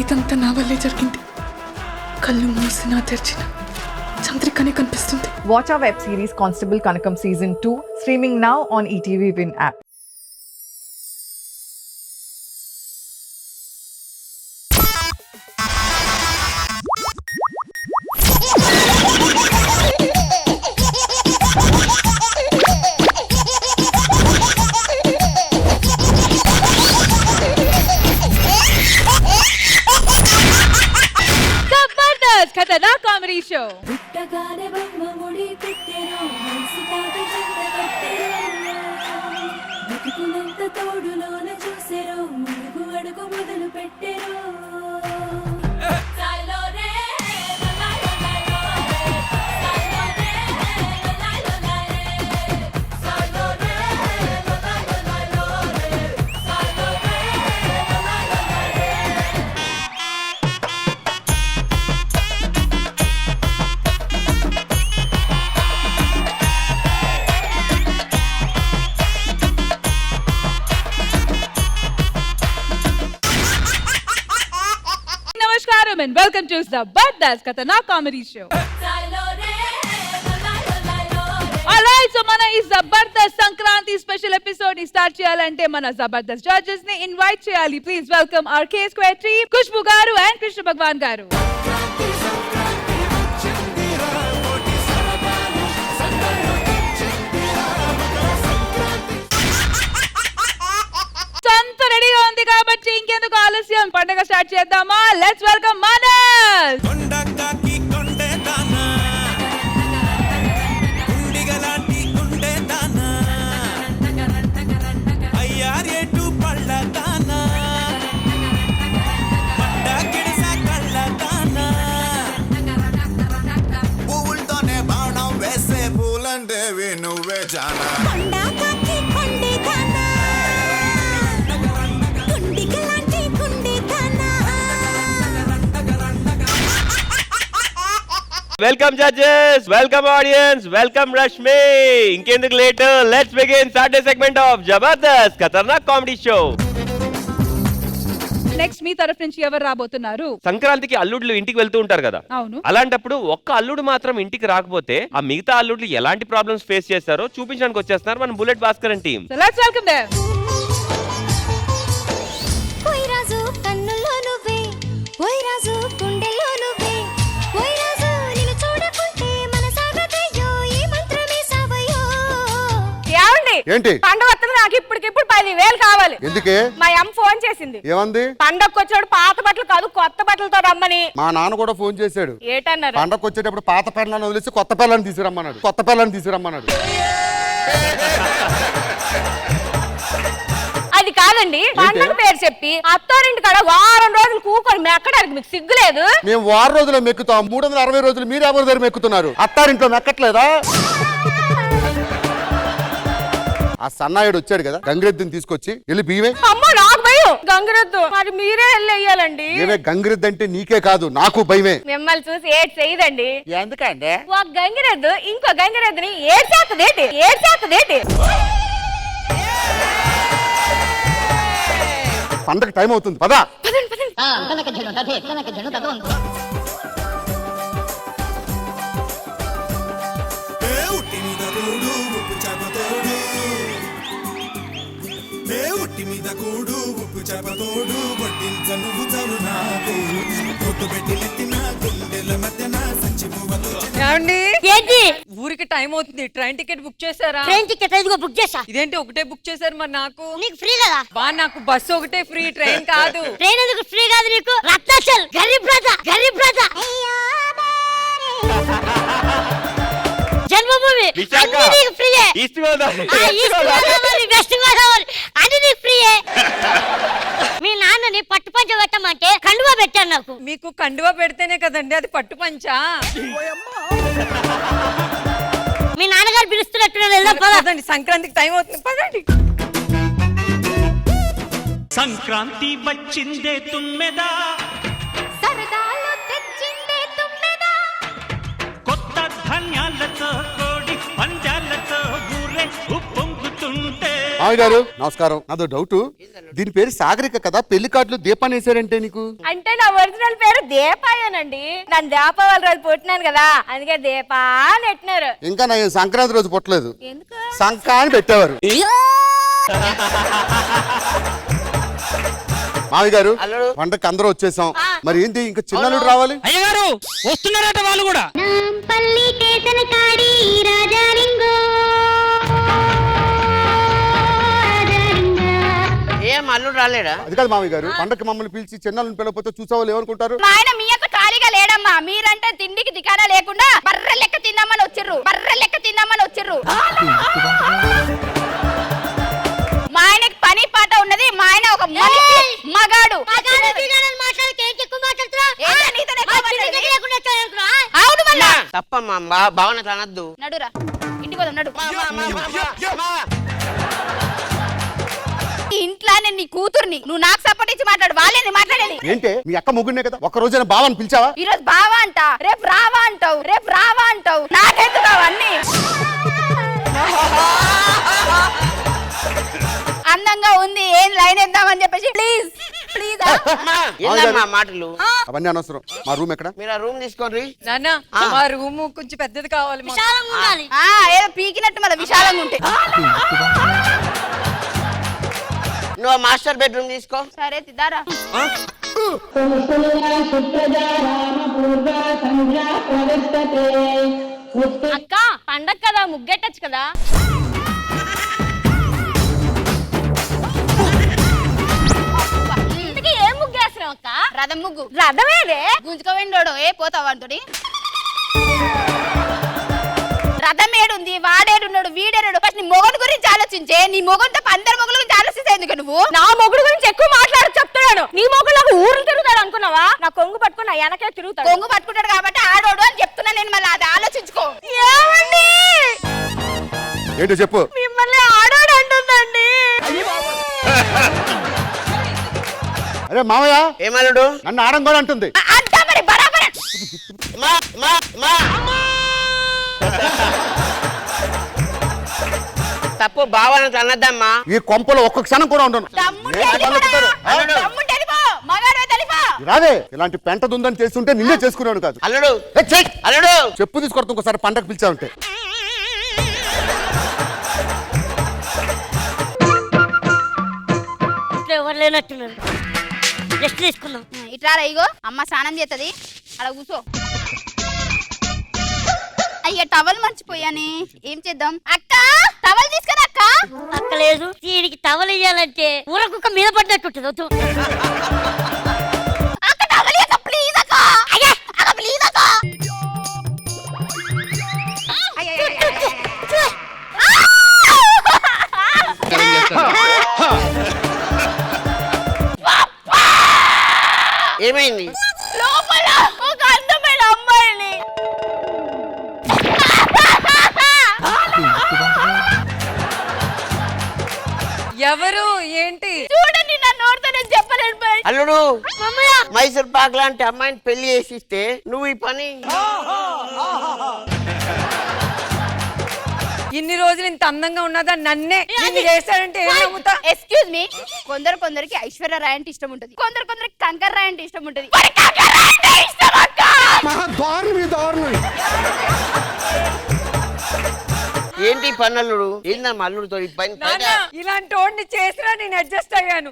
ఇదంతా నా వల్లే జరిగింది. కళ్ళు మూసినా తెరిచిన చంద్రికనే కనిపిస్తుంది. Watch our web series Constable Kanakam Season 2 streaming now on ETV Win app. Khatarnak comedy show. పుట్టగానే బొమ్మముడి పెట్టెను మనసుకాకి జంట కట్టెను బతుకునంత తోడులోన చూసెను ముడుగు అడుగు మొదలు పెట్టెను And welcome to Zabardast Khatanak Comedy Show. Alright, so mana is Zabardast Sankranti special episode ni start cheyalante mana Zabardast judges ni invite cheyali. Please welcome our K-Square team, Kushbu garu and Krishna Bhagwan garu. సంత రెడీగా ఉంది కాబట్టి ఇంకెందుకు ఆలస్యం, పండగ start చేద్దామా? Let's welcome మనస్. కొండకాకి కొండేదానా గుండిగలాంటి గుండేదానా అయ్యారేటు పళ్ళదానా పడ్డ గిడిస కళ్ళదానా పువ్వులతోనే బాణం వేసే పూలంటేవి నువ్వే జానా welcome judges, welcome audience, welcome Rashmi. ఇంకెందుకు late, let's begin Saturday segment of Jabardasth Khatarnak comedy show. Next మీ తరఫు నుంచి ఎవరు రాబోతున్నారు? సంక్రాంతికి అల్లుడులు ఇంటికి వెళ్తూ ఉంటారు కదా, అవును. అలాంటప్పుడు ఒక్క అల్లుడు మాత్రం ఇంటికి రాకపోతే ఆ మిగతా అల్లుడులు ఎలాంటి ప్రాబ్లమ్స్ ఫేస్ చేస్తారో చూపించడానికి వచ్చేస్తున్నారు మన bullet Bhaskaran team. So let's welcome them. ఓయ్ రాజు కన్నుల్లో నువ్వే, ఓయ్ రాజు గుండెల్లో నువ్వే, ఓయ్ రాజు నిన్ను చూడకుంటే మనసాగదయ్యో ఈ మంత్రమే సావయ్యో. ఏమండి? ఏంటి? పండగ వస్తుంది, నాకు ఇప్పటికిప్పుడు 10,000 కావాలి. ఎందుకే? మా అమ్మ ఫోన్ చేసింది. ఏమంది? పండగకు వచ్చాడు పాత బట్టలు కాదు కొత్త బట్టలతో రమ్మని. మా నాన్న కూడా ఫోన్ చేశాడు. ఏటన్నారు? పండగకు వచ్చేటప్పుడు పాత పిల్లలను వదిలేసి కొత్త పిల్లని తీసుకురమ్మన్నాడు. కొత్త పిల్లని తీసుకురమ్మన్నాడు. అది కాదండి, పండగ పేరు చెప్పి అత్తారింటి కాడ వారం రోజులు కూకొని మెక్కడానికి మీకు సిగ్గులేదు? మేము 6 రోజులు మెక్కుతాం, 360 రోజులు మీరు ఎవరి దగ్గర మెక్కుతున్నారు? అత్తారింట్లో మెక్కట్లేదా? ఆ సన్నాయుడు వచ్చాడు కదా, గంగిరెద్దుని తీసుకొచ్చి వెళ్ళి బియ్యమే. అమ్మ నాకు భయం గంగిరెద్దు, మరి మీరే వెళ్ళి వెయ్యాలండి. ఏమే గంగిరెద్దు అంటే నీకే కాదు నాకు భయమే. మిమ్మల్ని చూసి ఏడ్ చేయదండి. ఎందుకంటే ఒక గంగిరెద్దు ఇంకో గంగిరెద్దుని ఏడ్చేస్తదేటి ఏడ్చేస్తదేటి. పండగ టైం అవుతుంది, పదా. ఉట్టి మీద కూడు ఉప్పు చేపతోడు, ఉట్టి మీద కూడు ఉప్పు చేపతోడు వడ్డించ నువ్వు చలు నాకు కొట్టు పెట్టి నెట్టిన గుండెల మధ్యన సంచి పువ్వులు. ఏంటి? ఊరికి టైం అవుతుంది, ట్రైన్ టికెట్ బుక్ చేశారా? ట్రైన్ టికెట్ ఎందుకు బుక్ చేశా? ఇదేంటి ఒకటే బుక్ చేశారు? మరి నాకు నీకు ఫ్రీ కదా? నాకు బస్సు ఒకటే ఫ్రీ, ట్రైన్ కాదు. ట్రైన్ ఎందుకు ఫ్రీ కాదు నీకు? రత్నాచల్ గరీబ్ రాజా, గరీబ్ రాజా, జన్మభూమి అన్ని నీకు ఫ్రీయే. East Godavari, east Godavari, west Godavari అన్ని నీకు ఫ్రీయే. మీ నాన్నని పట్టు పంచ పెట్టమంటే కండువా పెట్టాను నాకు. మీకు కండువా పెడితేనే కదండి అది పట్టు పంచా. మీ నాన్నగారు పిలుస్తున్నట్టున్నారు, పదండి, సంక్రాంతికి టైం అవుతుంది, పదండి. సంక్రాంతి వచ్చిందే తుమ్మెదా, సరదాలు తెచ్చిందే తుమ్మెదా, కొత్త ధాన్యాలతో కోడి పంజాలతో ఊరే ఉప్పొంగుతుంటే. గారు నమస్కారం, నాదో డౌట్. దీని పేరు సాగరిక కదా, పెళ్లి కార్డులు దీపాన్ని వేసారంటే నీకు. అంటే నా ఒరిజినల్ పేరు దీపాయనండి. నన్ను దీపావళి రోజు పుట్టినాను కదా, అందుకే దీపా అని పెట్టినారు. ఇంకా నా సంక్రాంతి రోజు పుట్టలేదు, ఎందుకు? సంక అని పెట్టేవారు. మావి గారు పండగకి అందరూ వచ్చేసాం, మరి ఏంటి ఇంకా చిన్నలుడు రావాలి. అయ్యగారు వస్తున్నారట వాళ్ళు కూడా. పల్లి కేతన కాడి రాజాలింగో ఏం అల్లుడు రాలేడా? అది కాదు మావి గారు, పండగకి మమ్మల్ని పిలిచి చిన్నలను పిలవకపోతే చూసావాళ్ళు ఏమనుకుంటారు. మా ఆయన మీ యొక్క ఖాళీగా లేడమ్మా, మీరంటే తిండికి దికానా లేకుండా బర్రె లెక్క తిందామని వచ్చిర్రు, బర్రె లెక్క తిందామని వచ్చిర్రు. మా ఆయనకి పని పాట ఉన్నది, మా ఆయన ఒక మగాడు. అవును మళ్ళా తప్పమ్మా, భావన అనద్దు. నడురా ఇంటికి పోదాం, నడు. ఇంట్లో నేను నీ కూతుర్ని, నువ్వు నాకు సపోర్ట్ ఇచ్చి మాట్లాడు, వాళ్ళేది మాట్లాడేది. ఏంటే మీ అక్క ముగ్గునే కదా, ఒక్క రోజైనా బావని పిలిచావా. ఈ రోజు బావా అంట, రేపు రావా అంటావు, రేపు రావా అంటావు, నాకెందుకు అవన్నీ. అందంగా ఉంది, ఏం లైన్ వేద్దామని చెప్పేసి ప్లీజ్ ప్లీజ్. ఏందమ్మా మాటలు అవన్నీ అనవసరం. మా రూమ్ ఎక్కడ? మీరు ఆ రూమ్ తీసుకోండి. నాన్న మా రూమ్ కొంచెం పెద్దది కావాలి మాకు. విశాలంగా ఉండాలి. ఏదో పీకినట్టు మళ్ళీ విశాలంగా ఉంటే. నువ్వు మాస్టర్ బెడ్రూమ్ తీసుకో. సరే తిదారా. అక్క పండగ కదా, ముగ్గెట్టచ్చు కదా. ఇంతకీ ఏం ముగ్గేస్తున్నావు అక్క? రథం ముగ్గు. రథమేదే గుంజుకోవేండోడు, ఏ పోతావు అంటుడి. రథం ఏడుంది, వాడేడున్నాడు, వీడేడు. ఫస్ట్ నీ మొగడు గురించి ఆలోచించే, నీ మొగడు తప్ప అందరి మొగుల గురించి ఆలోచిస్తే ఎందుకు నువ్వు? నా మొగుడు గురించి ఎక్కువ మాట్లాడు చెప్తున్నాను. నీ మొగుడు నాకు ఊరు తిరుగుతాడు అనుకున్నావా? నా కొంగు పట్టుకుని నా వెనకే తిరుగుతాడు. కొంగు పట్టుకుంటాడు కాబట్టి ఆడోడు అని చెప్తున్నా నేను, మళ్ళీ అది ఆలోచించుకో. ఏమండి ఏంటో చెప్పు. మిమ్మల్ని ఆడోడు అంటుందండి. అరే మామయ్య, ఏమల్లుడు నన్ను ఆడంగోడు అంటుంది. అంతా మరి బరాబర్. మా మా మా తప్పు భావన అనద్దమ్మా. ఈ కొంపలో ఒక్క క్షణం కూడా ఉండను. రాదే, ఇలాంటి పెంట దుందని చేస్తుంటే నిన్నే చేసుకున్నాను కాదు. అల్లుడు అల్లుడు చెప్పు తీసుకొడతా ఇంకోసారి పండగ పిలిచావుంటే. ఎవరు లేనట్టున్నారు, రెస్ట్ తీసుకున్నాం. ఇట్లా ఇగో అమ్మ స్నానం చేస్తుంది, అలా కూర్చో. అయ్యా టవల్ మర్చిపోయానే, ఏం చేద్దాం? అక్క టవల్ తీసుకురా. అక్క అక్క లేదు, దీనికి టవల్ ఇయ్యాలంటే ఊరకుక్క మీద పడ్డట్టు. అక్క టవల్ ఇయ్యక ప్లీజ్ అక్క. అయ్యా అక్క ప్లీజ్ అక్క. ఏమైంది? లోపల ఒక అందమైన అమ్మాయిని. ఎవరు ఏంటి చూడండి, నా నోటితో నేను చెప్పలేను. అల్లుడు మైసూర్ పాక్ లాంటి అమ్మాయిని పెళ్లి చేసిస్తే నువ్వు ఈ పని. ఇన్ని రోజులు ఇంత అందంగా ఉన్నదా నన్నే చేశాడంటే ఏం నమ్ముతా? ఎక్స్క్యూజ్ మీ, కొందరికి ఐశ్వర్య రాయ్ అంటే ఇష్టం ఉంటది, కొందరికి కంకర్ రాయ్ అంటే ఇష్టం ఉంటది. ఏంటి పని అల్లుడు? ఏందమ్మా అల్లుడుతో ఈ పని? ఇలాంటి వాడిని చేసినా నేను అడ్జస్ట్ అయ్యాను.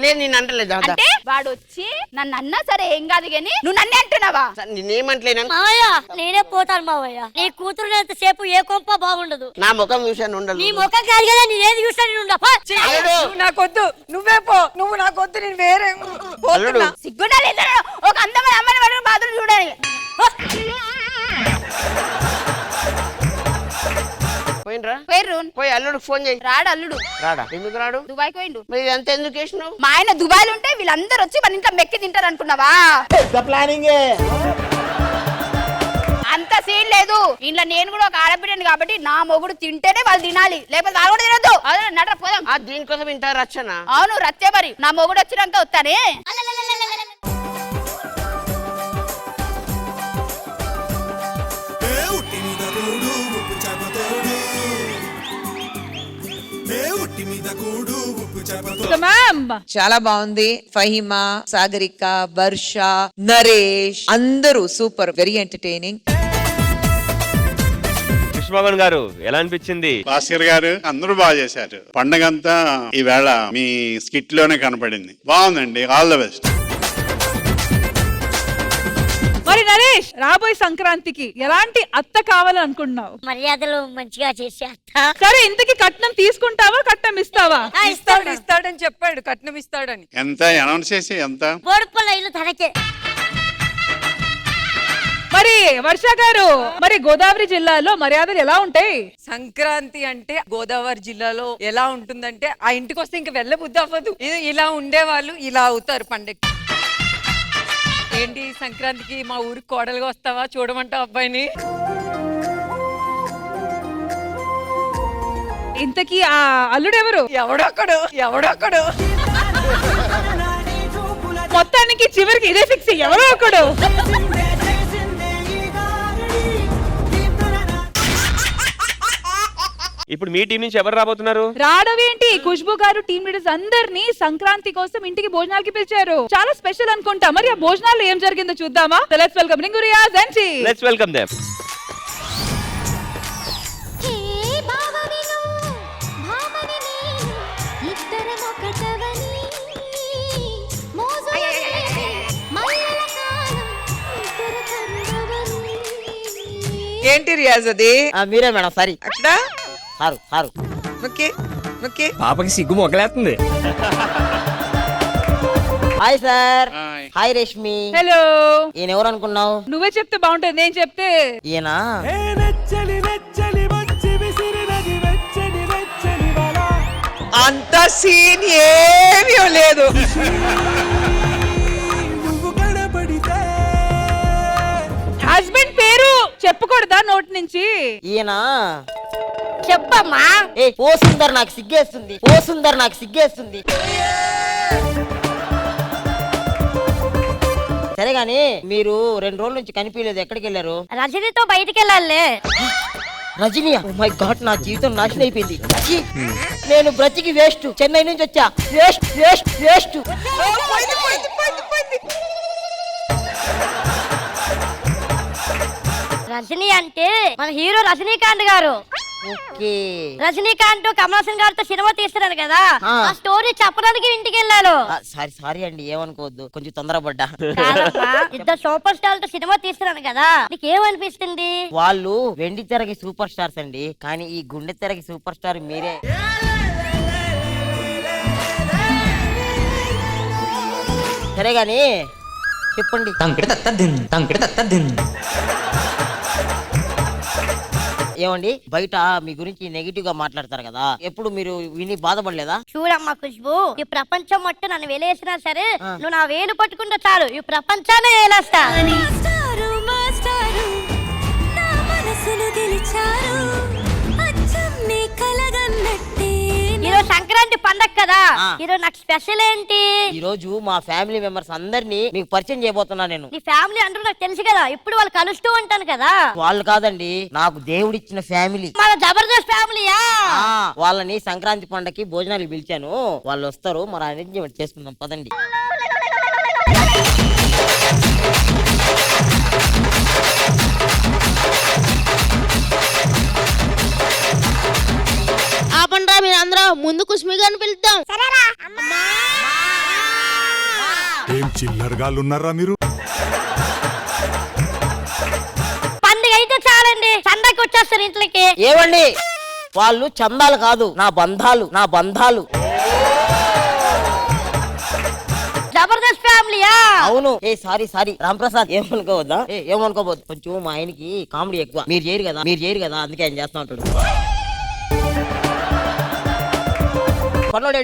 నేను నిన్ను అంటలేదు. అంటే వాడు వచ్చి నన్ను అన్నా సరే ఏం కాదు గానీ నువ్వు నన్నే అంటున్నావా? నేనేమంటలేను. మావయ్య నేనే పోతాను మావయ్య, నీ కూతురు ఎంతసేపు ఏ కొంప బాగుండదు. నా ముఖం చూశాను ఉండదు. నీ ముఖం కాదు కదా, నేనేది చూస్తాను. నాకొద్దు, నువ్వే పో. నువ్వు నాకొద్దు, నేను వేరే సిగ్గుండాలి. ఒక అందమైన అమ్మాయిని వాడు బాధలు చూడాలి. పోయి అల్లుడు ఫోన్ చేయి. రాడు అల్లుడు. రాడా? ఎందుకు రాడు? దుబాయ్ పోయిండు. మరి ఇదంతా ఎందుకు వేసినావు? మా ఆయన దుబాయ్ ఉంటే వీళ్ళందరూ వచ్చి మన ఇంట్లో మెక్కి తింటారు అనుకున్నావా? ప్లానింగ్. అంత సీన్ లేదు. ఇంట్లో నేను కూడా ఒక ఆడపిల్లని కాబట్టి నా మొగుడు తింటేనే వాళ్ళు తినాలి, లేకపోతే వాళ్ళు కూడా తినద్దు. అదే నడ పోదాం. దీనికోసం ఇంత రచన? అవును రచ్చే, మరి నా మొగుడు వచ్చినాక వస్తానే. ఉట్టి మీద తోడు ఉప్పు చేప తోడు కూడు ఉప్పు చేపతో మ్యామ్ చాలా బాగుంది. ఫహిమా, సాగరిక, వర్ష, నరేష్ అందరూ సూపర్, వెరీ ఎంటర్టైనింగ్. కృష్ణమోహన్ గారు ఎలా అనిపించింది? భాస్కర్ గారు అందరూ బాగా చేశారు. పండగంతా ఈవేళ మీ స్కిట్ లోనే కనపడింది. బాగుందండి, ఆల్ ద బెస్ట్. మరి నరేష్, రాబోయే సంక్రాంతికి ఎలాంటి అత్త కావాలని అనుకుంటున్నావు? మర్యాదలు మంచిగా చేసే అత్త. సరే, ఇంతకి కట్నం తీసుకుంటావా, కట్నం ఇస్తావా? ఇస్తాడని చెప్పాడు, కట్నం ఇస్తాడని. ఎంత అనౌన్స్ చేసి ఎంత? బోడుపల్ల ఇల్లు తనకే. మరి వర్ష గారు, మరి గోదావరి జిల్లాలో మర్యాదలు ఎలా ఉంటాయి? సంక్రాంతి అంటే గోదావరి జిల్లాలో ఎలా ఉంటుందంటే ఆ ఇంటికి వస్తే ఇంకా వెళ్ళబుద్ధి అవ్వదు. ఇలా ఉండేవాళ్ళు ఇలా అవుతారు పండగ. ఏంటి సంక్రాంతికి మా ఊరికి కోడలుగా వస్తావా, చూడమంటావు అబ్బాయిని? ఇంతకీ ఆ అల్లుడు ఎవరు? ఎవడొక్కడు మొత్తానికి చివరికి ఇదే ఫిక్స్, ఎవరో ఒకడు. ఇప్పుడు మీ టీం నుంచి ఎవరు రాబోతున్నారు? రావడమేంటి, ఖుష్బు గారు టీమ్ లీడర్స్ అందరినీ సంక్రాంతి కోసం ఇంటికి భోజనాలకి పిలిచారు. చాలా స్పెషల్ అనుకుంటా. మరి ఆ భోజనాల్లో ఏం జరిగిందో చూద్దామా? Let's welcome ring Riyaz and చీ. Let's welcome them. హే భావవిను భావని నేను ఇద్దరం ఒకటవని మోజులే మల్లెల కాలం ఇద్దరు కరుడవని. ఏంటి రియాజ్ అది? మీరే మేడం, సారీ. అక్కడ సారు ఓకే. పాపకి సిగ్గు మొగలేస్తుంది. Hi sir. Hi. Hi Reshmi. Hello. ఈయన ఎవరు అనుకున్నావు? నువ్వే చెప్తే బాగుంటుంది, నేను చెప్తే. ఈయన అంత సీన్ ఏమీ లేదు. హస్బెండ్ పేరు చెప్పకూడదా నోటి నుంచి? ఈయన చెప్పమ్మా. ఓ సుందర్ నాకు సిగ్గేస్తుంది. సరే గాని మీరు 2 రోజుల నుంచి కనిపించలేదు, ఎక్కడికి వెళ్ళారు? రజనీతో బయటికి వెళ్ళాలే. రజనీ, ఓ మై గాడ్, నా జీవితం నాశనం అయిపోయింది. ఛీ, నేను బ్రతికి వేస్ట్. చెన్నై నుంచి వచ్చా, వేస్ట్. రజనీ అంటే మన హీరో రజనీకాంత్ గారు. ఓకే. రజనీకాంత్ కమల్ హాసన్ గారితో సినిమా తీస్తున్నారు కదా, ఆ స్టోరీ చెప్పడానికి ఇంటికి వెళ్ళారు. సారీ అండి, ఏమనుకోవద్దు, కొంచెం తొందరపడ్డా. కాదమ్మా, ఇద్దరు సూపర్ స్టార్ తో సినిమా తీస్తున్నాను కదా, నీకేమనిపిస్తుంది? వాళ్ళు వెండి తెరకి సూపర్ స్టార్స్ అండి, కానీ ఈ గుండె తెరకి సూపర్ స్టార్ మీరే. సరే గాని చెప్పండి. ఏమండి, బయట మీ గురించి నెగిటివ్ గా మాట్లాడతారు కదా, ఎప్పుడు మీరు విని బాధపడలేదా? చూడమ్మా ఖుష్బు, ఈ ప్రపంచం మొత్తం నన్ను వేలేసినా సరే నువ్వు నా వేలు పట్టుకుంటే చాలు, ఈ ప్రపంచాన్ని వేలేస్తా. మాస్టారు మాస్టారు నా మనసును గెలిచారు అచ్చం నీ కలగన్నట్టే. ఈరోజు సంక్రాంతి పండగ కదా, ఈరోజు నాకు స్పెషల్ ఏంటి? ఈ రోజు మా ఫ్యామిలీ మెంబర్స్ అందరినీ మీకు పరిచయం చేయబోతున్నా నేను. నీ ఫ్యామిలీ అందరూ నాకు తెలుసు కదా, ఇప్పుడు వాళ్ళు కలుస్తూ ఉంటాను కదా. వాళ్ళు కాదండి, నాకు దేవుడిచ్చిన ఫ్యామిలీ, మన జబర్దస్త్ ఫ్యామిలీయా? వాళ్ళని సంక్రాంతి పండగకి భోజనాలు పిలిచాను, వాళ్ళు వస్తారు, మరి అరేంజ్మెంట్ చేసుకుందాం పదండి. ఆపండ్రా మీరు అందరూ, ముందు కుష్మి గారిని పిలుద్దాం. ఏం చిల్లరగాళ్ళు ఉన్నారా మీరు? పండుగ అయితే చాలండి, సందకి వచ్చేస్తారు ఇంట్లోకి. ఏమండి, వాళ్ళు చందాలు కాదు, నా బంధాలు. జబర్దస్త్ ఫ్యామిలీయా? అవును. సారీ రాంప్రసాద్, ఏమనుకోవద్దు, కొంచెం మా ఆయనకి కామెడీ ఎక్కువ. మీరు చేయరు కదా అందుకే ఆయన చేస్తా ఉంటాడు. కొనోడా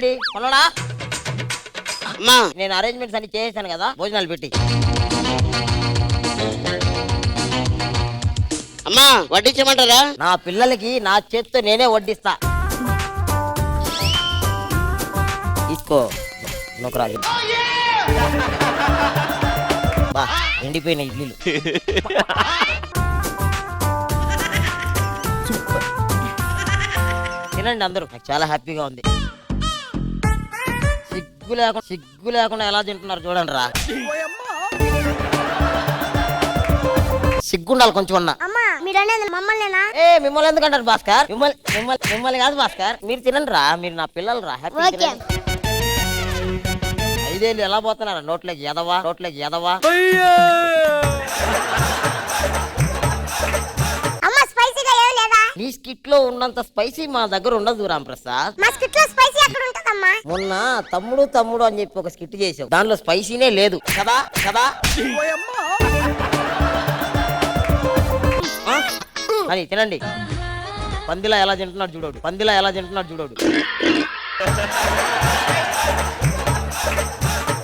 అమ్మా, నేను అరేంజ్మెంట్స్ అన్ని చేసాను కదా, భోజనాలు పెట్టి. అమ్మా వడ్డించమంటారా? నా పిల్లలకి నా చేత్తో నేనే వడ్డిస్తా. తీసుకో నొకరాజు. బా, ఎండిపోయిన ఇడ్లీలు. తినండి అందరూ, నాకు చాలా హ్యాపీగా ఉంది. సిగ్గు లేకుండా ఎలా తింటున్నారు చూడండి రా. సిగ్గుండాలి కొంచెం అన్నా. అమ్మా మీరు అనేది మమ్మల్నేనా? ఏ మిమ్మల్ని ఎందుకంటారు భాస్కర్? మిమ్మల్ని కాదు భాస్కర్, మీరు తినండి రా, మీరు నా పిల్లలు రా. ఓకే. 5 ఏళ్ళు ఎలా పోతున్నారా నోట్లోకి ఎదవా. అమ్మా స్పైసీగా ఏం లేదా? నీ స్కిట్ లో ఉన్నంత స్పైసీ మా దగ్గర ఉండదు రాంప్రసాద్. మా స్కిట్ లో స్పైసీ ఎక్కడ ఉంటదమ్మా? మొన్న తమ్ముడు అని చెప్పి ఒక స్కిట్ చేసావు, దానిలో స్పైసీనే లేదు కదా. అని తినండి. పందిలా ఎలా తింటున్నాడు చూడోడు.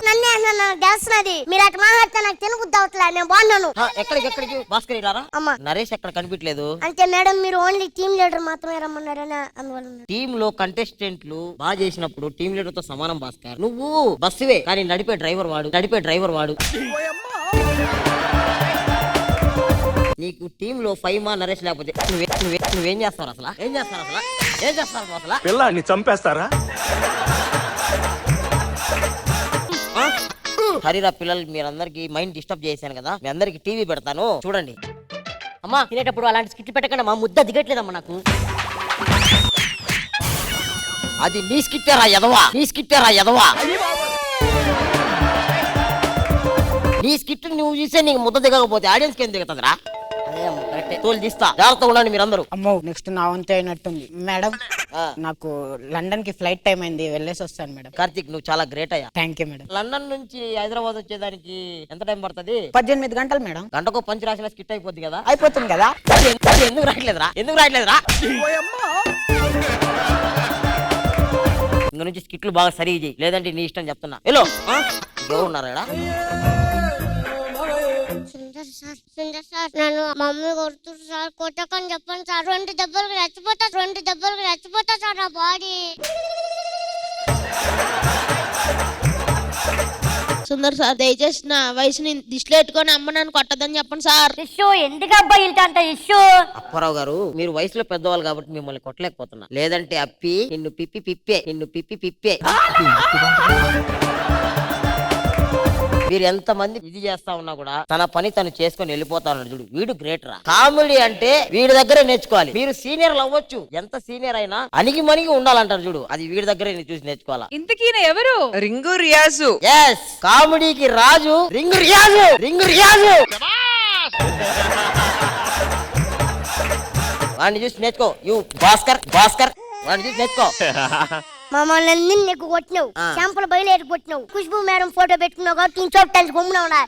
నన్ను చేస్తున్నది మీరు అటు మాట్లాడితే నాకు తినబుద్ధి అవట్లే. నేను బాగున్నాను. ఎక్కడికి భాస్కర్ రారా? అమ్మా నరేష్ ఎక్కడ కనిపించలేదు. అంటే మేడం మీరు ఓన్లీ టీమ్ లీడర్ మాత్రమే రమ్మన్నారని అందువల్ల. టీమ్ లో కంటెస్టెంట్లు బాగా చేసినప్పుడు టీమ్ లీడర్ తో సమానం భాస్కర్. నువ్వు బస్సువే కానీ నడిపే డ్రైవర్ వాడు. నీకు టీమ్ లో 5 మా నరేష్ లేకపోతే నువ్వేం చేస్తావు అసలు? ఏం చేస్తారు అసలు? పిల్లాన్ని చంపేస్తారా? హరిరా పిల్లలు, మీరందరికి మైండ్ డిస్టర్బ్ చేశాను కదా, మీ అందరికి టీవీ పెడతాను చూడండి. అమ్మా తినేటప్పుడు అలాంటి స్కిట్ పెట్టకండి, మా ముద్ద దిగట్లేదమ్మా నాకు. అది నీ స్కిట్టేరా ఎదవా. నీ స్కిట్ నువ్వు చూసే నీకు ముద్ద దిగకపోతే ఆడియన్స్ కి ఏం దిగుతుందిరా? తోలు తీస్తా, జాగ్రత్తగా ఉండండి మీరందరూ. అమ్మో నెక్స్ట్ నా వంతు అయినట్టుంది మేడం. నాకు లండన్ కి ఫ్లైట్ టైం అయింది, వెళ్ళేసి వస్తాను మేడం. కార్తిక్ నువ్వు చాలా గ్రేట్ అయ్యా. Thank you madam. లండన్ నుంచి హైదరాబాద్ వచ్చేదానికి ఎంత టైం పడుతుంది? 18 గంటలు మేడం. గంటకు పంచి రాసిన స్కిట్ అయిపోద్ది కదా. అయిపోతుంది కదా. ఎందుకు రాయట్లేదురా? ఇంక నుంచి స్కిట్లు బాగా సరి చేయి, లేదంటే నీ ఇష్టం చెప్తున్నా. హలో ఉన్నారా? సుందర్ సార్ నన్ను మమ్మీ కొడుతుంది సార్, కొట్టకని చెప్పండి సార్. 2 దెబ్బలకు చచ్చిపోతా సార్ నా బాడీ. సుందర్ సార్ దయచేసి నా వయసుని దిష్టిలో పెట్టుకొని అమ్మ నన్ను కొట్టదని చెప్పండి సార్. ఇష్యూ ఎందుకు అబ్బాయి అంత ఇష్యూ? అప్పారావు గారు మీరు వయసులో పెద్దవాళ్ళు కాబట్టి మిమ్మల్ని కొట్టలేకపోతున్నా, లేదంటే అప్పి నిన్ను పిప్పే. మీరు ఎంత మంది ఇది చేస్తా ఉన్నా కూడా తన పని తను చేసుకొని వెళ్ళిపోతా ఉన్నాడు చూడు, వీడు గ్రేట్ రా. కామెడీ అంటే వీడి దగ్గరే నేర్చుకోవాలి. మీరు సీనియర్లు అవ్వచ్చు, ఎంత సీనియర్ అయినా అణిగి మణిగి ఉండాలంటారు చూడు, అది వీడి దగ్గరే చూసి నేర్చుకోవాలా. ఇంతకీన ఎవరు? రింగు రియాజు. ఎస్, కామెడీకి రాజు రింగు రియాజు. వాడిని చూసి నేర్చుకో. యు భాస్కర్ వాడిని చూసి నేర్చుకో. మమ్మల్ని నీకు కొట్టినావు, శాంపుల్ బయలుదేరి కొట్టినావు. ఖుష్బు మేడం ఫోటో పెట్టుకున్నావు కాబట్టి ఇంచోటానికి గుమ్మున ఉన్నా.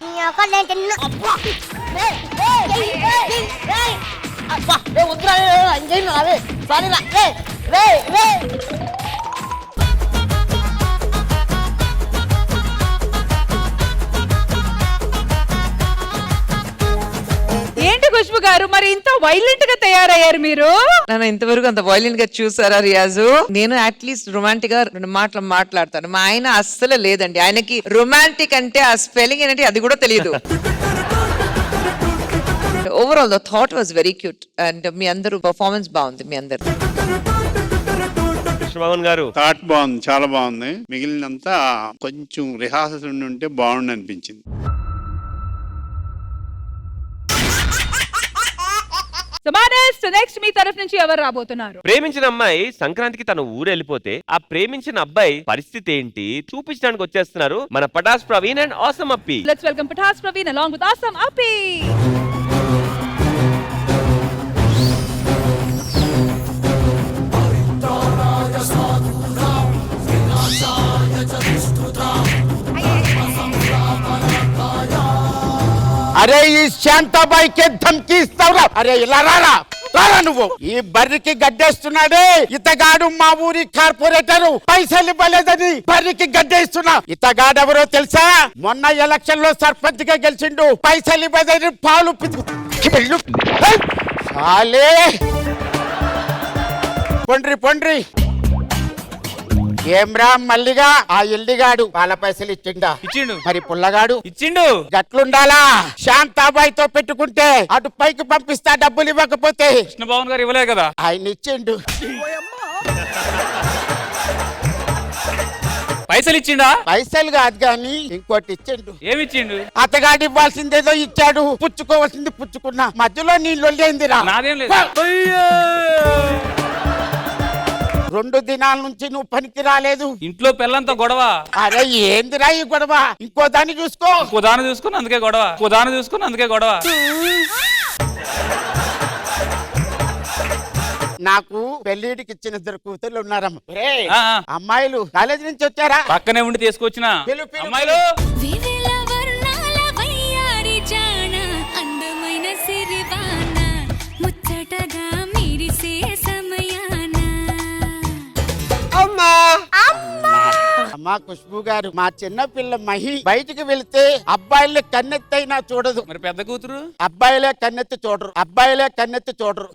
ఏంటి ఖుష్బు గారు మరి ఇంత వైలెంట్ గా తయారయ్యారు మీరు? నన్ను ఇంతవరకు అంత వైలెంట్ గా చూసారా రియాజు? నేను అట్లీస్ట్ రొమాంటిక్ గా 2 మాటలు మాట్లాడతాను. మా ఆయన అస్సలు లేదండి, ఆయనకి రొమాంటిక్ అంటే ఆ స్పెల్లింగ్ ఏంటంటే అది కూడా తెలియదు. Overall the thought was very cute and మీ అందరూ పర్ఫార్మెన్స్ బాగుంది. మీ అందరు కృష్ణమోహన్ గారు థాట్ బాగుంది, చాలా బాగుంది. మిగిలినంతా కొంచెం రిహార్సల్స్ ఉంటే బాగుండి అనిపించింది. నెక్స్ట్ మీ తరఫు నుంచి ఎవరు రాబోతున్నారు? ప్రేమించిన అమ్మాయి సంక్రాంతికి తన ఊరు వెళ్ళిపోతే ఆ ప్రేమించిన అబ్బాయి పరిస్థితి ఏంటి చూపించడానికి వచ్చేస్తున్నారు మన Patas Praveen and awesome Appi. Let's welcome Patas Praveen along with awesome Appi. అరే ఈ శాంతాబాయికి ధమ్కి ఇస్తావురా? అరే ఇలా రారా నువ్వు. ఈ బర్రికి గడ్డేస్తున్నాడే ఇతగాడు, మా ఊరి కార్పొరేటర్. పైసలు ఇవ్వలేదని బర్రికి గడ్డేస్తున్నా. ఇతగాడెవరో తెలుసా? మొన్న ఎలక్షన్ లో సర్పంచ్ గా గెలిచిండు. పైసలు ఇవ్వలేదని పాలు పొండ్రి ఏమ్రా మల్లిగా ఆ ఇల్లిగాడు వాళ్ళ పైసలు ఇచ్చిండా? ఇచ్చిండు. మరి పుల్లగాడు ఇచ్చిండు. గట్లుండాలా? శాంతాబాయితో పెట్టుకుంటే అటు పైకి పంపిస్తా, డబ్బులు ఇవ్వకపోతే. కృష్ణభవన్ గారు ఇవ్వలే కదా, ఆయన ఇచ్చిండు. పైసలు ఇచ్చిండా? పైసలు కాదు కానీ ఇంకోటి ఇచ్చిండు. ఏమిచ్చిండు? అతగాడు ఇవ్వాల్సిందేదో ఇచ్చాడు, పుచ్చుకోవాల్సింది పుచ్చుకున్నా. మధ్యలో నీ లొల్లేందిరా? నాదేం లేదు. 2 దినాల నుంచి నువ్వు పనికి రాలేదు. ఇంట్లో పిల్లంతా గొడవ. అరే ఏందిరా ఈ గొడవ? ఇంకో దాన్ని చూసుకో. కుదాను చూసుకుని అందుకే గొడవ. నాకు పెళ్లిడికి ఇచ్చిన 2 కూతుర్లు ఉన్నారమ్మ. అమ్మాయిలు కాలేజీ నుంచి వచ్చారా? పక్కనే ఉండి తీసుకొచ్చిన అమ్మాయిలు. వివిల వర్ణాల వయ్యారి జాన అందమైన సిరివాన ముచ్చటగా మిరిసే సమయాన. అమ్మా ఖుష్బు గారు, మా చిన్న పిల్ల మహి బయటికి వెళ్తే అబ్బాయిలే కన్నెత్తైనా చూడదు. మరి పెద్ద కూతురు? అబ్బాయిలే కన్నెత్తి చూడరు.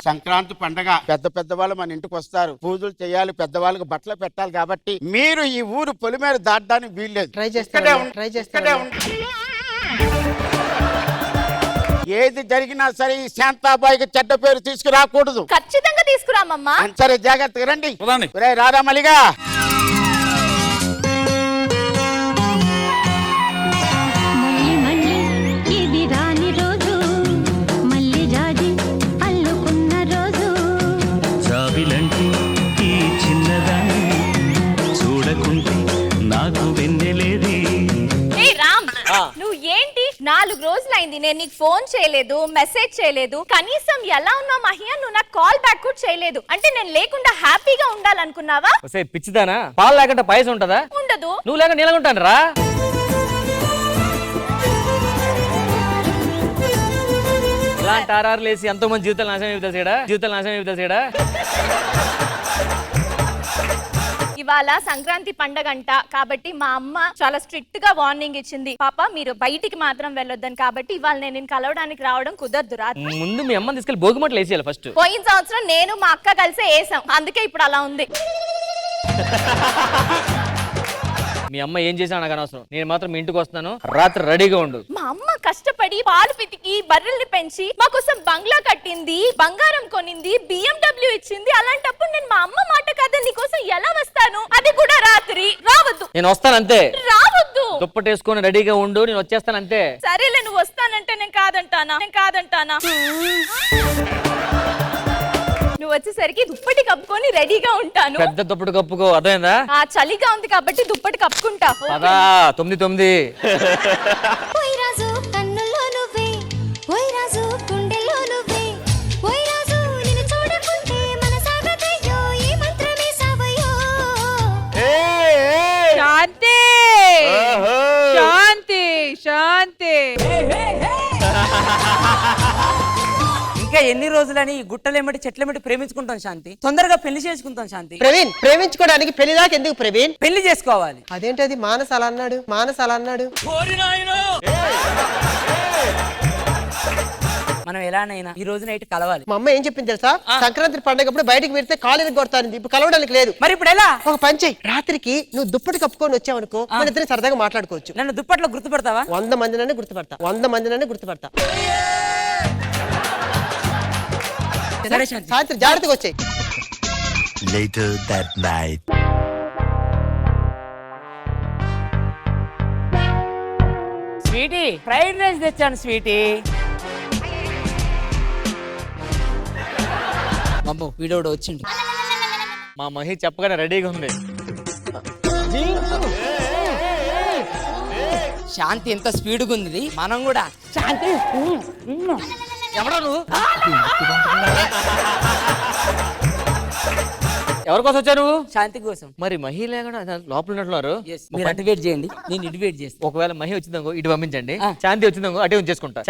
సంక్రాంతి పండగ పెద్ద వాళ్ళు మన ఇంటికి వస్తారు, పూజలు చేయాలి, పెద్దవాళ్ళకి బట్టలు పెట్టాలి. కాబట్టి మీరు ఈ ఊరు పొలిమేర దాటడానికి వీల్లేదు. ట్రై చేస్తాను. ఏది జరిగినా సరే ఈ శాంతాబాయికి చెడ్డ పేరు తీసుకురాకూడదు. ఖచ్చితంగా తీసుకురామమ్మా. సరే జాగ్రత్తగా రండి. రారా మలిగా. నువ్వు ఏంటి 4 రోజులైంది నేను నీకు ఫోన్ చేయలేదు, మెసేజ్ చేయలేదు, కనీసం ఎలా ఉన్నావు మహి అని నువ్వు నాకు కాల్ బ్యాక్ కూడా చేయలేదు. అంటే నేను లేకుండా హ్యాపీగా ఉండాలనుకున్నావా? పిచ్చిదానా? పాలు లేకుండా పాయసం ఉంటదా? ఉండదు. నువ్వు లేకుండా నీళ్ళగుంటాను రా. ఇలాంటి ఆర్ఆర్లు వేసి ఎంతో మంది జీవితాలు నాశనం అయిపోతాడా. ఇవాళ సంక్రాంతి పండగంట కాబట్టి మా అమ్మ చాలా స్ట్రిక్ట్ గా వార్నింగ్ ఇచ్చింది. పాప మీరు బయటికి మాత్రం వెళ్ళొద్దని. కాబట్టి ఇవాళ నేను కలవడానికి రావడం కుదరదు. ముందు మీ అమ్మని తీసుకెళ్ళి భోగిమట్లు వేసేయాలి ఫస్ట్. పోయిన సంవత్సరం నేను మా అక్క కలిసి వేసాం, అందుకే ఇప్పుడు అలా ఉంది. మీ అమ్మ ఏం చేసినా నాకు అనవసరం. నేను మాత్రం మీ ఇంటికి వస్తాను, రాత్రి రెడీగా ఉండు. మా అమ్మ కష్టపడి పాలు పితికి బర్రెల్ని పెంచి మా కోసం బంగ్లా కట్టింది, బంగారం కొనింది, BMW ఇచ్చింది. అలాంటప్పుడు నేను మా అమ్మ మాట కదా నీకోసం ఎలా వస్తాను? అది కూడా రాత్రి. రావద్దు. నేను వస్తాను అంతే. రావద్దు. దుప్పటేసుకొని రెడీగా ఉండు, నేను వచ్చేస్తాను అంతే. సరేలే, నువ్వు వస్తానంటే నేను కాదంటానా? నువ్వు వచ్చేసరికి దుప్పటి కప్పుకొని రెడీగా ఉంటాను. పెద్ద దుప్పటి కప్పుకో, అర్థమైందా? చలిగా ఉంది కాబట్టి దుప్పటి కప్పుకుంటా. పదా 9. ఓయ్ రాజు కన్నుల్లో నువ్వే, ఓయ్ రాజు గుండెల్లో నువ్వే, ఓయ్ రాజు నిన్ను చూడకుంటే మన సాగతయ్యో ఈ మంత్రమే సావయ్యో. శాంతి ఇంకా ఎన్ని రోజులని గుట్టలేమటి చెట్లమటి ప్రేమించుకుంటాం శాంతి. తొందరగా పెళ్లి చేసుకుంటాం శాంతి. ప్రవీణ్, ప్రేమించుకోవడానికి పెళ్లి దాకా ఎందుకు ప్రవీణ్? పెళ్లి చేసుకోవాలి. అదేంటది? మానస్ అలా అన్నాడు. మనం ఎలానైనా ఈ రోజు నైట్ కలవాలి. మా అమ్మ ఏం చెప్పింది తెలుసా? సంక్రాంతి పండుగప్పుడు బయటికి వెళ్తే కాలేజీకి కొడతాను, ఇప్పుడు కలవడానికి లేదు. మరి ఇప్పుడు ఎలా? ఒక పని చెయ్యి, రాత్రికి నువ్వు దుప్పటి కప్పుకొని వచ్చావనుకో, మన ఇద్దరిని సరదాగా మాట్లాడుకోవచ్చు. నన్ను దుప్పట్లో గుర్తుపడతావా? 100 మందినైనా గుర్తుపడతా. సరే శాంతి. సాయంత్రం జాగ్రత్తగా వచ్చాయి. Later that night. Sweetie, fried rice తెచ్చాను స్వీటీ. అమ్మో వీడోడు వచ్చిండు. మా మహి చెప్పగానే రెడీగా ఉంది. శాంతి ఎంత స్పీడ్గా ఉంది, మనం కూడా. శాంతి ఎవరా నువ్వు? ఎవరి కోసం వచ్చా నువ్వు? శాంతి కోసం. మరి మహి లేకుండా లోపల ఉన్నట్టున్నారు. మీరు అటు వెయిట్ చేయండి, నేను ఇటు వెయిట్ చేస్తాను. ఒకవేళ మహి వచ్చిందంగో ఇటు పంపించండి, శాంతి వచ్చిందంగో అటే ఉంచేసుకుంటా.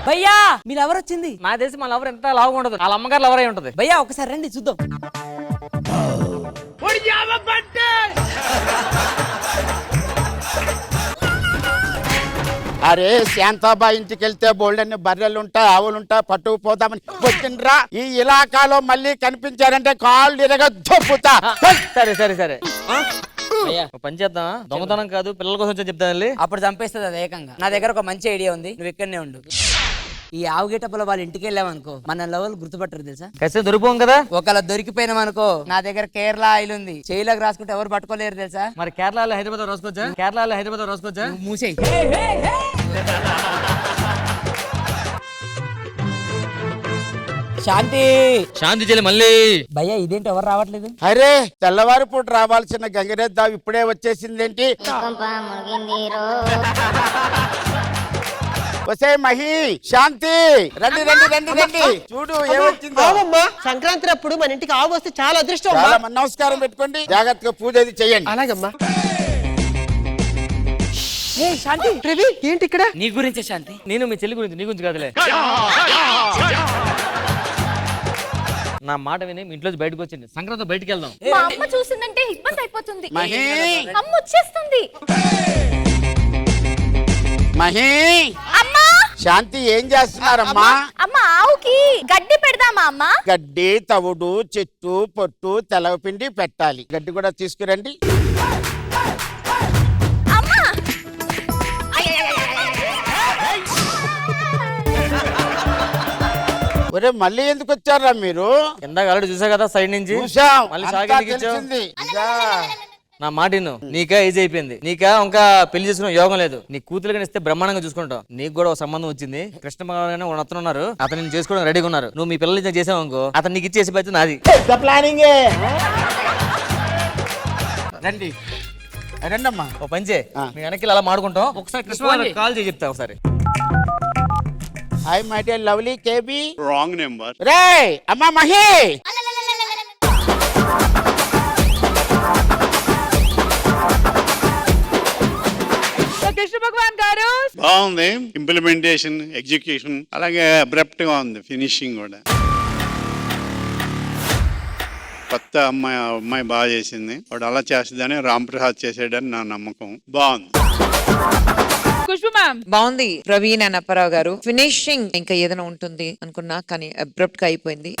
భయ్యా మీరు ఎవరు వచ్చింది? నా దేశం మా లవర్ ఎంత లావుగా ఉండదు, వాళ్ళ అమ్మగారు లవర్ అయి ఉంటది. భయ్యా ఒకసారి రండి చూద్దాం. అరే శాంతాబాయి ఇంటికి వెళ్తే బోల్డన్ని బర్రెలుంటా, ఆవులుంటా, పట్టుకుపోతామని వచ్చిండ్రా. ఈ ఇలాకాలో మళ్ళీ కనిపించారంటే కాళ్ళు ఇరగ దొప్పుతా. సరే అయ్యా ఒక పని చేద్దాం, దొంగతనం కాదు పిల్లల కోసం వచ్చి చెప్తాను. అప్పుడు చంపేస్తుంది అది ఏకంగా. నా దగ్గర ఒక మంచి ఐడియా ఉంది, నువ్వు ఇక్కడనే ఉండు. ఈ ఆవు గేటప్పుల వాళ్ళ ఇంటికి వెళ్ళామనుకో మన లెవెల్ గుర్తుపట్టరు తెలుసా. ఖచ్చితంగా దొరికిపోం కదా. ఒకవేళ దొరికిపోయినామనుకో నా దగ్గర కేరళ ఆయిల్ ఉంది, చేయిలోకి రాసుకుంటే ఎవరు పట్టుకోలేరు తెలుసా. మరి కేరళలో హైదరాబాద్ రాసుకోవచ్చా? కేరళలో హైదరాబాద్ రాసుకోవచ్చా? మూసేయి. శాంతి శాంతి చెల్లి మళ్ళీ. భయ్యా ఇదేంటి ఎవరు రావట్లేదు? అరే తెల్లవారి పూట రావాల్సిన గంగిరెద్దావు ఇప్పుడే వచ్చేసిందేంటి? వసే మహి, శాంతి, రండి రండి రండి రండి. చూడు ఏమొచ్చిందో. సంక్రాంతి అప్పుడు మన ఇంటికి ఆవు వస్తే చాలా అదృష్టం. చాలా నమస్కారం పెట్టుకోండి, జాగ్రత్తగా పూజ అది చెయ్యండి. అలాగమ్మా. శాంతి రవి ఏంటి ఇక్కడ? నీ గురించే శాంతి. నేను మీ చెల్లి గురించి, నీ గురించి కాదులే. నా మాట విని మీ ఇంట్లో బయటకు వచ్చింది. సంక్రాంతి బయటికి వెళ్దాం. మా అమ్మ చూసిందంటే ఇబ్బంది అయిపోతుంది. మహి, అమ్మ వచ్చేస్తుంది. మహి, అమ్మా శాంతి ఏం చేస్తున్నారమ్మా? అమ్మ ఆవుకి గడ్డి పెడదామా అమ్మా? గడ్డి, తవుడు, చెట్టు, పొట్టు, తెలవపిండి పెట్టాలి. గడ్డి కూడా తీసుకురండి. అమ్మా ఒరే మళ్ళీ ఎందుకు వచ్చారా మీరు? ఇందాక ఆల్రెడీ చూసా కదా సైడ్ నుంచి. చూసాం, మళ్ళీ అంతా షాక్ ఎందుకు ఇచ్చావు? తెలిసింది. నా మాట విను. నీకా ఏజ్ అయిపోయింది, నీకా ఇంకా పెళ్లి చేసుకునే యోగం లేదు. నీ కూతురు ఇస్తే బ్రహ్మాండంగా చూసుకుంటావు. నీకు కూడా ఒక సంబంధం వచ్చింది. కృష్ణ భగవాన్ అతను ఉన్నారు, అతను నేను చేసుకోవడం రెడీగా ఉన్నారు. నువ్వు మీ పిల్లలు చేసావు అనుకో, అతను నీకు ఇచ్చేసి బాధ్యత నాది. ప్లానింగ్ రండి రండి అమ్మా. ఓ పంచే మీ వెనక్కి అలా మాడుకుంటాం. ఒకసారి కృష్ణ కాల్ చేసి చెప్తా ఒకసారి. Hi my dear lovely KB. Wrong number. రే అమ్మా మహి. కృష్ణ భగవాన్ గారు బాగుంది ఇంప్లిమెంటేషన్, ఎగ్జిక్యూషన్, అలాగే అబ్రప్ట్ గా ఉంది ఫినిషింగ్ కూడా. కొత్త అమ్మాయి బాగా చేసింది. వాడు అలా చేస్తుందని రామ్ ప్రసాద్ చేసాడని నా నమ్మకం. బాగుంది. ఖుష్బు మ్యామ్ బాగుంది. ప్రవీణ్ అండ్ అప్పారావు గారు ఫినిషింగ్ ఇంకా ఏదైనా ఉంటుంది అనుకున్నా, కానీ అబ్రప్ట్ గా అయిపోయింది.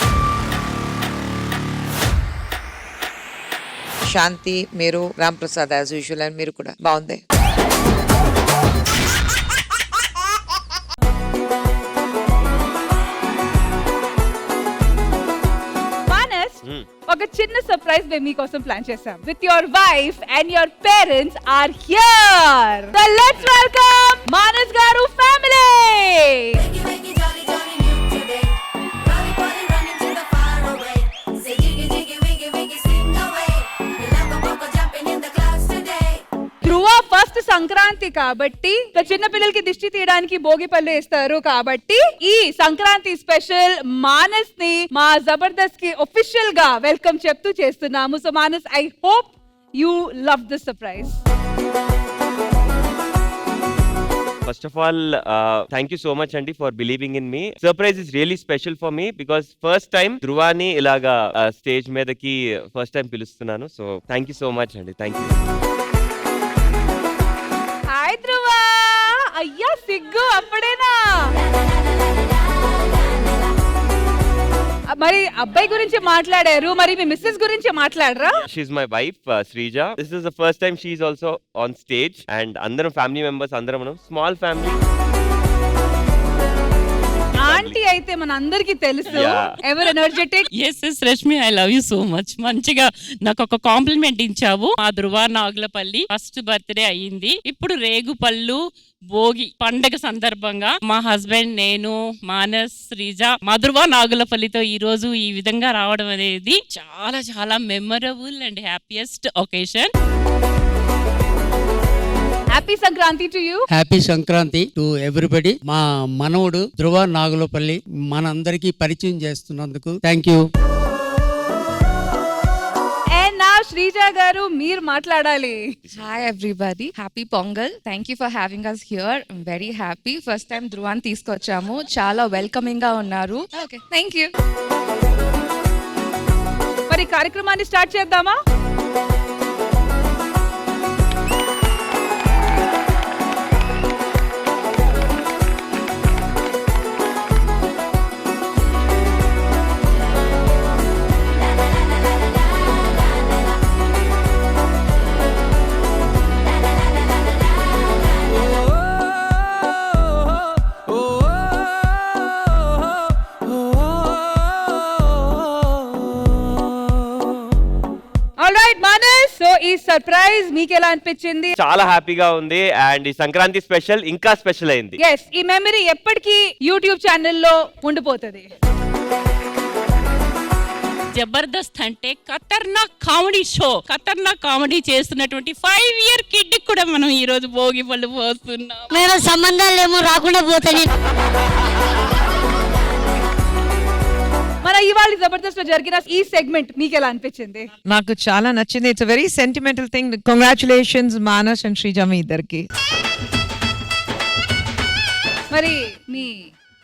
శాంతి, మీరు, Ram Prasad as usual, and మీరు కూడా బాగుంది. మానస్, ఒక చిన్న సర్ప్రైజ్ మేము మీకోసం ప్లాన్ చేసాం. With your wife and your parents are here. So let's welcome Manas గారు ఫ్యామిలీ. ధ్రువ ఫస్ట్ సంక్రాంతి కాబట్టి చిన్న పిల్లలకి దిష్టి తీయడానికి భోగి పళ్ళు వేస్తారు కాబట్టి ఈ సంక్రాంతి స్పెషల్ మానస్ ని మా జబర్దస్త్ కి ఒఫిషియల్ గా వెల్కమ్ చెప్తూ చేస్తున్నాము. So Manas, I hope you love this surprise. First of all, thank you so much, Andy, for believing in me. Surprise is really special for me because first time Dhruvani ilaga stage medaki first time pilustunnanu. So thank you so much, Andy. Thank you. Hi ధ్రువ. అయ్యా సిగ్గు అప్పుడేనా? మరి అబ్బాయి గురించి మాట్లాడారు, మరి మీ missus గురించి మాట్లాడరా? She's my wife, Srija. This is the first time she's also on stage, and andaram family members, andaram small family. Aunty అయితే మన అందరికి తెలుసు, ever energetic. Yes Rashmi, I love you so much. మంచిగా నాకు ఒక కాంప్లిమెంట్ ఇచ్చావు. మా ధృవ నాగులపల్లి ఫస్ట్ బర్త్డే అయ్యింది. ఇప్పుడు రేగుపళ్ళు భోగి పండగ సందర్భంగా మా హస్బెండ్, నేను, మానస్, శ్రీజ, మా ధృవ నాగులపల్లితో ఈ రోజు ఈ విధంగా రావడం అనేది చాలా చాలా memorable and happiest occasion. Happy Sankranti to you. Happy Sankranti to everybody. మా మనవుడు ధృవ నాగులపల్లి మనందరికీ పరిచయం చేస్తున్నందుకు థ్యాంక్ యూ. అండ్ నా శ్రీజ గారు మీరు మాట్లాడాలి. Hi everybody, happy Pongal. Thank you for having us here. I'm very happy. First time ధృవాన్ తీసుకొచ్చాము, చాలా వెల్కమింగ్ గా ఉన్నారు. Okay, thank you. మరి కార్యక్రమాన్ని స్టార్ట్ చేద్దామా? సర్ప్రైజ్. మీకు ఎలా అనిపించింది? చాలా హ్యాపీగా ఉంది అండ్ ఈ సంక్రాంతి స్పెషల్ ఇంకా స్పెషల్ అయింది. ఎస్, ఈ మెమరీ ఎప్పటికీ యూట్యూబ్ ఛానల్లో ఉండిపోతుంది. జబర్దస్త్ అంటే ఖతర్నాక్ కామెడీ షో. ఖతర్నాక్ కామెడీ చేస్తున్నటువంటి 5 year కిడ్ కూడా మనం ఈ రోజు భోగి పళ్ళు పోస్తున్నాం. మేడం సంబంధాలు ఏమో రాకుండా పోతాయి. మన ఇవాళ జబర్దస్త్ లో జరిగిన ఈ సెగ్మెంట్ మీకు ఎలా అనిపించింది? నాకు చాలా నచ్చింది. It's very sentimental thing. Congratulations Manas and Sreeja మీ ఇద్దరికి. మరి మీ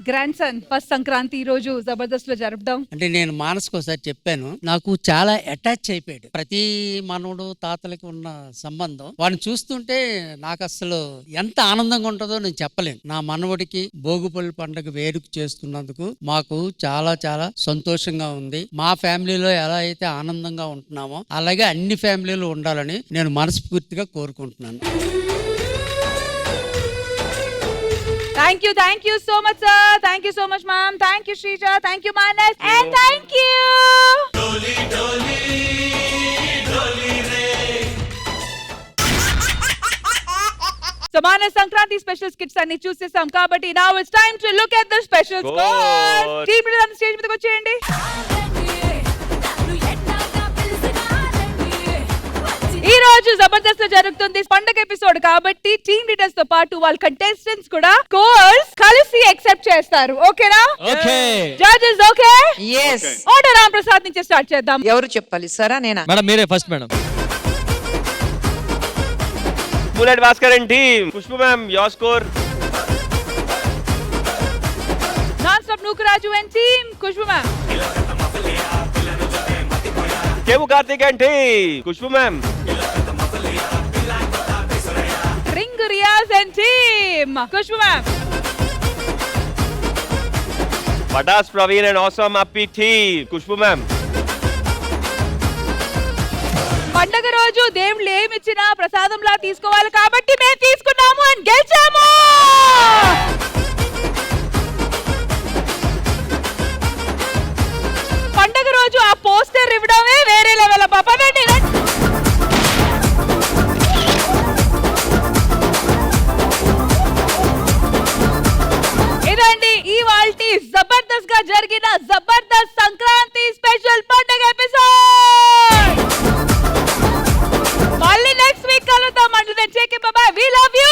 గ్రాండ్ సన్ ఫస్ట్ సంక్రాంతి ఈ రోజు జబర్దస్త్ లో జరుపుదాం అంటే నేను మానస్కి ఒకసారి చెప్పాను, నాకు చాలా అటాచ్ అయిపోయాడు. ప్రతి మనవడు తాతలకి ఉన్న సంబంధం వాడిని చూస్తుంటే నాకు అసలు ఎంత ఆనందంగా ఉంటుందో నేను చెప్పలేను. నా మనవడికి భోగిపల్లి పండుగ వేడుక చేస్తున్నందుకు మాకు చాలా చాలా సంతోషంగా ఉంది. మా ఫ్యామిలీలో ఎలా అయితే ఆనందంగా ఉంటున్నామో అలాగే అన్ని ఫ్యామిలీలు ఉండాలని నేను మనస్ఫూర్తిగా కోరుకుంటున్నాను. Thank you so much sir, thank you so much ma'am, thank you Shrija, thank you Manas, and thank you Doli Doli Doli re. So Manas Sankranti special skits anni chusesam kabatti now it's time to look at the special scores. Team leader on the stage medaku vacheyandi. ఈ రోజు జబర్దస్త్ లో జరుగుతుంది పండగ episode కాబట్టి team leaders తో పాటు వాళ్ళ contestants కూడా స్కోర్స్ కలిసి యాక్సెప్ట్ చేస్తారు. ఓకేనా? Okay. Judges okay? yes. Order Ram Prasad నుంచి స్టార్ట్ చేద్దాం. ఎవరు చెప్పాలి, సరా నేనా? మేడం మీరే first madam. Bullet Bhaskar and team. Khushbu ma'am your score. Non stop Nookaraju and team. Khushbu ma'am. కేవు Karthik and team. Khushbu ma'am. Ring Riyaz and team. Khushbu ma'am. Patas Praveen and awesome Appi team. Khushbu ma'am. పండగ రోజు దేవుళ్ళు ఏమిచ్చినా ప్రసాదంలా తీసుకోవాలి కాబట్టి మేము తీసుకున్నాము అండ్ గెలిచాము. పండగ రోజు ఆ పోస్టర్ ఇవ్వడమే వేరే లెవెల్ పాప. ఇదండి ఇవాల్టి జబర్దస్త్ గా జరిగిన జబర్దస్త్ సంక్రాంతి స్పెషల్ పండగ ఎపిసోడ్. మళ్ళీ నెక్స్ట్ వీక్ కలుద్దాం. అంటే బాయ్, వి లవ్ యూ.